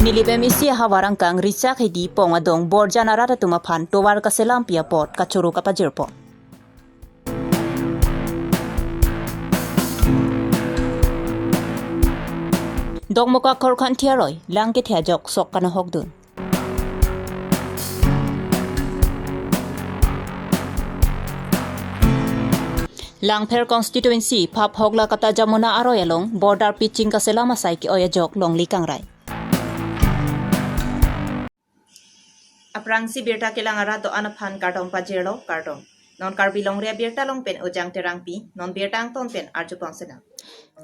Nilibem isi hawarang kang risak hidi pong adong borja narata tumapan towar kaselam pia pot kachuru kapajirpo. Dok muka korkan tiaroy langkit hajok sok kana hogdun. Langper constituency pap hogla kata jamuna aroy along border pitching kaselama saiki oyajok long likang rai. Aprang si birta kilang arato anapan kartong pajero kartong. Non karbilong rea birta long pen ujang terangpi non birta ang ton pen arjupang sena.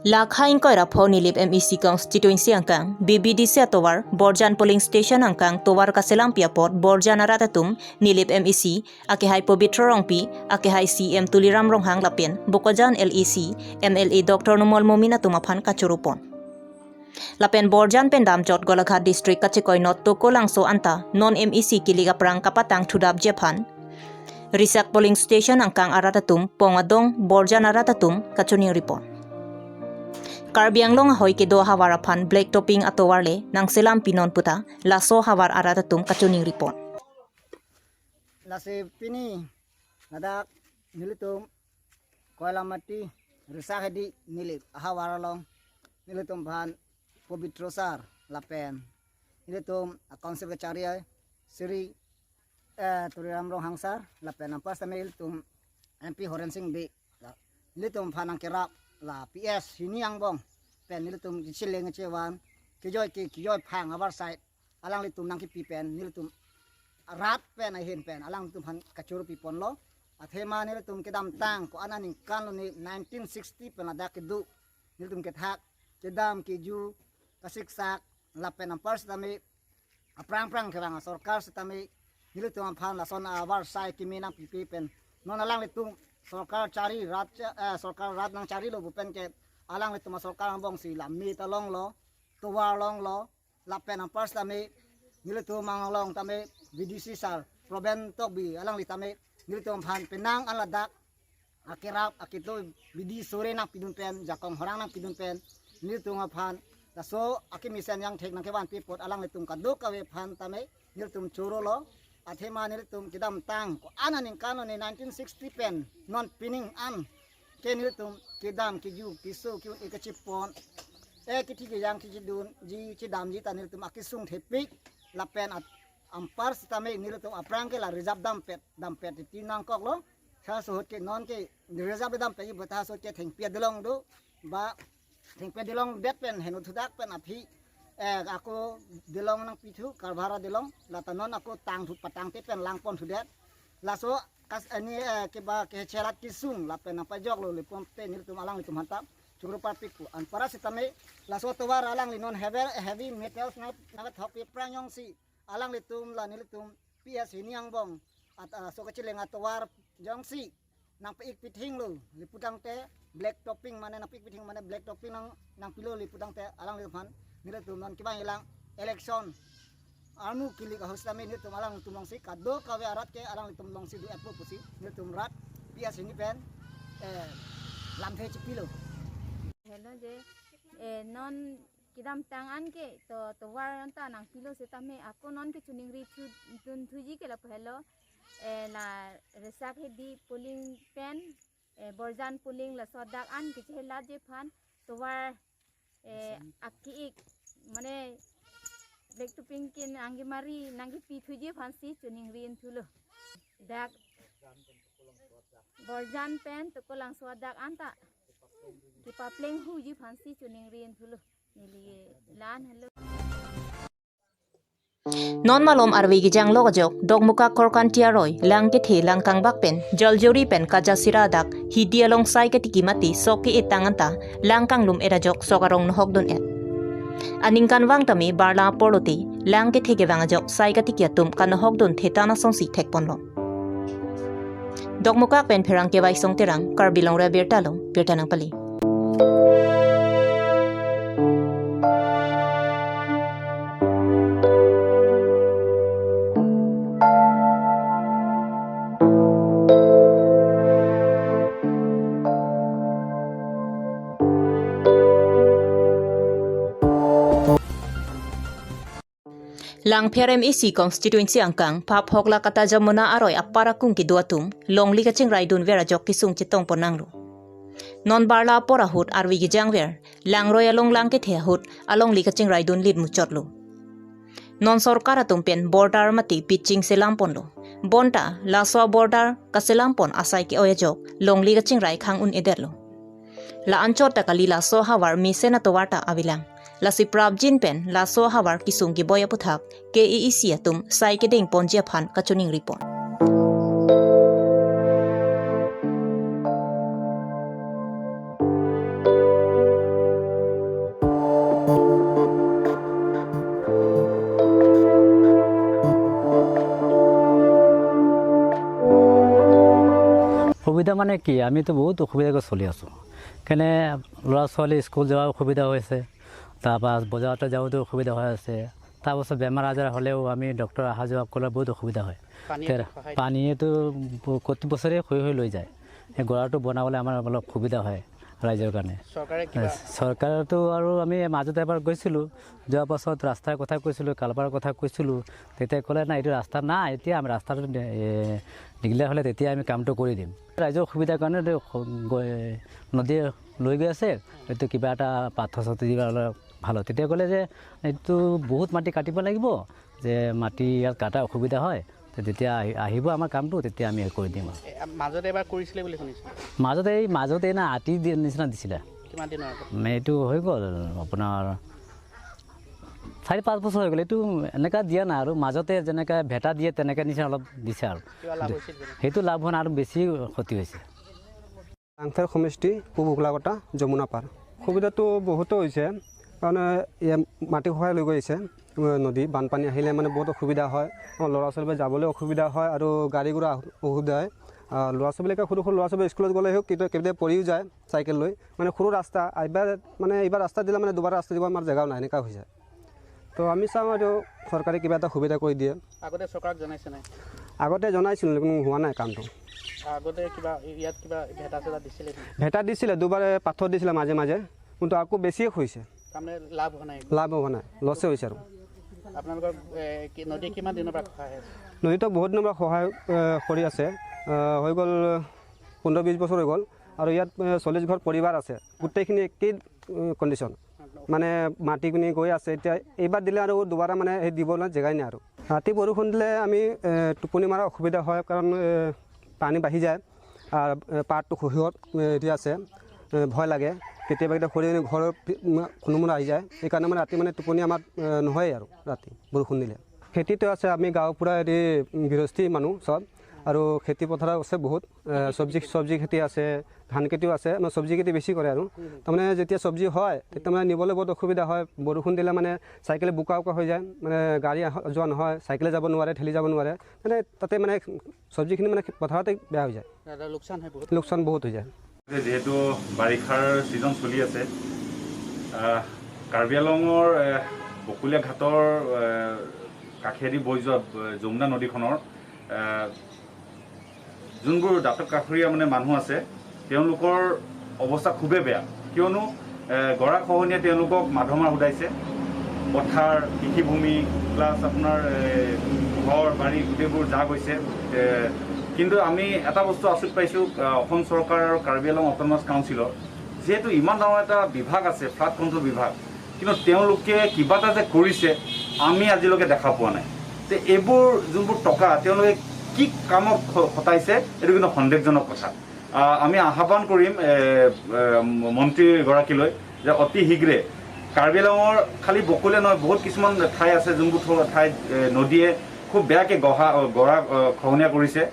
Lakhain koira pho nilip MEC constituency angkang BBDC atowar Borjan polling station angkang towar kaselang piapot Borjan aratatum nilip MEC akihai Pobitro rongpi akihai CM Tuliram ronghang lapien Bukojan LEC MLA Dr. Numol Momina tumapan kachurupon. Lapen Borjan pendam jot Golaghat district kachikoy not toko langso anta non MEC kiliga prang kapatang tudab Japan. Risak polling station angkang aratatum pongadong Borjan aratatum kachuning ripon. Karbiang long ahoy kedo hawarapan black topping atowarle nang selam pinon puta laso hawar aratatum kachuning ripon. Lase pini nadak nilitum koala mati risak hedi nilip hawaralong nilitum bahan Pobitrosar lapen nilitum konsep kecariai siri Tuliram rong hangsar lapen ampas tamil tum MP Horensing B nilitum panang kerap la PS sini yang bong pen nilitum cileng cewan kijoi phang abar side alang litum nang ki pen nilitum rat pen ai hen pen alang litum han kachuru pipon lo athema nilitum kedam tang ko ananing kan lo ni 1960 pen ada kedu nilitum kethak kedam kiju kasiksak lapen ampar tami aprang kerang sarkar tami nilitum phan la son abar side kiminang pipi pen non alang litum sarkar cari rat sarkar rat nang cari lo bupen ke alang itu sarkar ambong si lami talong lo tuwar long lo lapen ampars tami nilitu mangalong tami BDC sar proben tok bi alang litame nilitu phan penang aladak akirap akito bidi sore nak pidun pen jakong horang nak pidun pen nilitu phan taso akimisen yang thek nang kewan pipot alang litum kaduk kawe phan tami nilitum churo lo athema nilitum kidam tang ko ananing kanon ni 1960 pen non pining an kenilitum kidam kiju kisu kyu ikachipon kitigi yang kijidun ji chidam ji tanilitum akisung thepik lapen ampar stame nilitum aprang ke la reserve dampet tinang kok lo sa so ke non ke reserve dampet bata so ke thengpia delong do ba thengpia delong det pen henu thudak pen api aku delong nang pitu karbara delong latanon aku tang thut patang te pen langpon thudet laso kas ani ke ba ke cherat kisung lapen apa jok lo lepon te nilitum alang litum hantap churu papiku an para sitame laso towar alang linon heavy metals na thok pranyong si alang litum la nilitum PS hiniang bong at so kachileng atowar jong si nang paik pithing lo liputang te black topping mana nang paik pithing mana black topping nang pilo liputang te alang litum nilitum non kibang ilang election anu kilik hostame nilitum alang litum long si kado kawe arat ke alang litum long si du atpo pusi nilitum rat PS ini pen lamhe chipilo hello je non kidam tangan ke to war anta nang pilo setame ako non ke chuning ri tun thuji ke la hello la resak hedi polling pen Borjan polling la sodak an ke chela je phan to war aki mane black to pink kin anggi mari nangi pi thuji phan si chuning ri thulo dak Borjan pen to kolang sodak anta kipa pleng huji phansi chuning rien thulo nili lan hello Non malom arwi gijang logajok dogmuka korkan tiaroy langke the langkang bakpen joljori pen kajasira dak hidi along sai ke tikimati soki itanganta langkang lum erajok sokarong nohogdon et aningkan wang tami barla poroti langke thege wangajok sai ka tikiatum kanohogdon thetana songsi thekponlom dogmuka pen pherang ke waisong terang karbilong ra birtanang pali Lang PRMEC constituency angkang pap hokla kata jamuna aroy apara kung ki duatum longli ka ching raidun vera jok kisung chitong ponanglu. Non barla pora hut arwi gi jangver lang roy along lang ke the hut along li ka ching raidun lid muchotlu. Non sorkara tumpen border mati pitching selampon lo. Bonta laswa border ka selampon asai ki oya jok longli ka ching rai khang un ederlo. La anchor ta kalila so hawar mi sena to warta awilang. La si prab jin pen la so hawar kisung ki boya puthak KEEC atum sai ke ding ponjia phan kachuning report. সুবিধা মানে কি আমি তো বহুত অসুবিধাকৈ চলি আছোঁ কেনে ল'ৰা ছোৱালী স্কুল যোৱাৰ অসুবিধা হৈছে তাৰপৰা বজাৰতে যাওঁতেও অসুবিধা হৈ আছে তাৰপাছত বেমাৰ আজাৰ হ'লেও আমি ডক্টৰ অহা যোৱা কৰিলে বহুত অসুবিধা হয় পানীয়েতো প্ৰতি বছৰে হৈ লৈ যায় সেই গড়াটো বনাবলৈ আমাৰ অলপ সুবিধা হয় ৰাইজৰ কাৰণে চৰকাৰেতো আৰু আমি মাজতে এবাৰ গৈছিলোঁ যোৱাৰ পাছত ৰাস্তাৰ কথা কৈছিলোঁ কালপাৰৰ কথা কৈছিলোঁ তেতিয়া ক'লে নাই এইটো ৰাস্তা নাই এতিয়া আমি ৰাস্তাটো নিগিলে হ'লে তেতিয়া আমি কামটো কৰি দিম ৰাইজৰ সুবিধাৰ কাৰণে নদীয়ে লৈ গৈ আছে এইটো কিবা এটা পাথৰ চাথৰ দিবা অলপ ভাল হয় তেতিয়া ক'লে যে এইটো বহুত মাটি কাটিব লাগিব যে মাটি ইয়াত কাটা অসুবিধা হয় তেতিয়া আহিব আমাৰ কামটো তেতিয়া আমি কৰি দিম মাজতে এবাৰ কৰিছিলে বুলি শুনিছোঁ মাজতে না আতি নিচিনা দিছিলে কিমান দিনৰ আগত এইটো হৈ গ'ল আপোনাৰ 4-5 বছৰ হৈ গ'ল এইটো এনেকুৱা দিয়া নাই আৰু মাজতে যেনেকৈ ভেটা দিয়ে তেনেকৈ নিচিনা অলপ দিছে আৰু সেইটো লাভ হোৱা নাই আৰু বেছি ক্ষতি হৈছে লাংথাৰ সমষ্টি পূব উকলাকটা যমুনা পাৰ সুবিধাটো বহুতো হৈছে কাৰণ মাটি খহাই লৈ গৈছে নদী বানপানী আহিলে মানে বহুত অসুবিধা হয় ল'ৰা ছোৱালীবোৰ যাবলৈ অসুবিধা হয় আৰু গাড়ী ঘোঁৰা অসুবিধা হয় ল'ৰা ছোৱালীকে সৰু ল'ৰা ছোৱালী স্কুলত গ'লে হওক কেতিয়াবা পৰিও যায় চাইকেল লৈ মানে সৰু ৰাস্তা এইবাৰ ৰাস্তা দিলে মানে দুবাৰ ৰাস্তা দিব আমাৰ জেগাও নাই এনেকুৱা হৈ যায় তো আমি চাওঁ আৰু চৰকাৰে কিবা এটা সুবিধা কৰি দিয়ে আগতে চৰকাৰক জনাইছে নাই আগতে জনাইছিলোঁ কিন্তু হোৱা নাই কামটো আগতে কিবা ইয়াত কিবা ভেটা চেটা দিছিলে ভেটা দিছিলে দুবাৰ পাথৰ দিছিলে মাজে মাজে কিন্তু আকৌ বেছিয়ে হৈছে তাৰমানে লাভ হোৱা নাই লছে হৈছে আৰু আপোনালোকৰ নদী কিমান দিনৰ পৰা সহায় আছে নদীটো বহুত দিনৰ পৰা সহায় কৰি আছে হৈ গ'ল 15-20 বছৰ হৈ গ'ল আৰু ইয়াত 40 ঘৰ পৰিবাৰ আছে গোটেইখিনি একেই কণ্ডিশ্যন মানে মাটি কিনি গৈ আছে এতিয়া এইবাৰ দিলে আৰু দুবাৰ মানে সেই দিবলৈ জেগাই নাই আৰু ৰাতি বৰষুণ দিলে আমি টোপনি মৰা অসুবিধা হয় কাৰণ পানী বাঢ়ি যায় আৰু পাৰটো খহিত এতিয়া আছে ভয় লাগে কেতিয়াবা খৰি ঘৰৰ খুনুমুনা আহি যায় সেইকাৰণে মানে ৰাতি মানে টোপনি আমাৰ নহয়েই আৰু ৰাতি বৰষুণ দিলে খেতিটো আছে আমি গাঁও পুৰা এৰি গৃহস্থী মানুহ চব আৰু খেতি পথাৰ আছে বহুত চব্জি খেতি আছে ধান খেতিও আছে মানে চব্জি খেতি বেছি কৰে আৰু তাৰমানে যেতিয়া চব্জি হয় তেতিয়া মানে নিবলৈ বহুত অসুবিধা হয় বৰষুণ দিলে মানে চাইকেলে বোকা হৈ যায় মানে গাড়ী যোৱা নহয় চাইকেলে যাব নোৱাৰে ঠেলি যাব নোৱাৰে মানে তাতে মানে চব্জিখিনি মানে পথাৰতে বেয়া হৈ যায় লোকচান বহুত হৈ যায় যেহেতু বাৰিষাৰ ছিজন চলি আছে কাৰ্বি আংলঙৰ বকুলীয়া ঘাটৰ কাষেদি বৈ যোৱা যমুনা নদীখনৰ যোনবোৰ দাঁতক কাষৰীয়া মানে মানুহ আছে তেওঁলোকৰ অৱস্থা খুবেই বেয়া কিয়নো গৰা খহনীয়া তেওঁলোকক মাধমাৰ উদাইছে পথাৰ কৃষিভূমি প্লাছ আপোনাৰ ঘৰ বাৰী গোটেইবোৰ যা গৈছে কিন্তু আমি এটা বস্তু আচৰিত পাইছোঁ অসম চৰকাৰ আৰু কাৰ্বি আংলং অট'নমাছ কাউন্সিলৰ যিহেতু ইমান ডাঙৰ এটা বিভাগ আছে ফ্লাড কণ্ট্ৰল বিভাগ কিন্তু তেওঁলোকে কিবা এটা যে কৰিছে আমি আজিলৈকে দেখা পোৱা নাই যে এইবোৰ যোনবোৰ টকা তেওঁলোকে কি কামত খটাইছে এইটো কিন্তু সন্দেহজনক কথা আমি আহ্বান কৰিম মন্ত্ৰীগৰাকীলৈ যে অতি শীঘ্ৰে কাৰ্বি আংলঙৰ খালি বকুলীয়া নহয় বহুত কিছুমান ঠাই আছে যোনবোৰ ঠাইত নদীয়ে খুব বেয়াকৈ গৰা খহনীয়া কৰিছে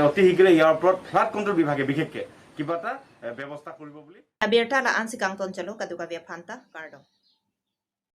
অতি শীঘ্ৰে ইয়াৰ ওপৰত ফ্লাড কণ্ট্ৰল বিভাগে বিশেষকৈ কিবা এটা ব্যৱস্থা কৰিব বুলি Abierta la ansi kang ton chalo kaduka via phanta kardom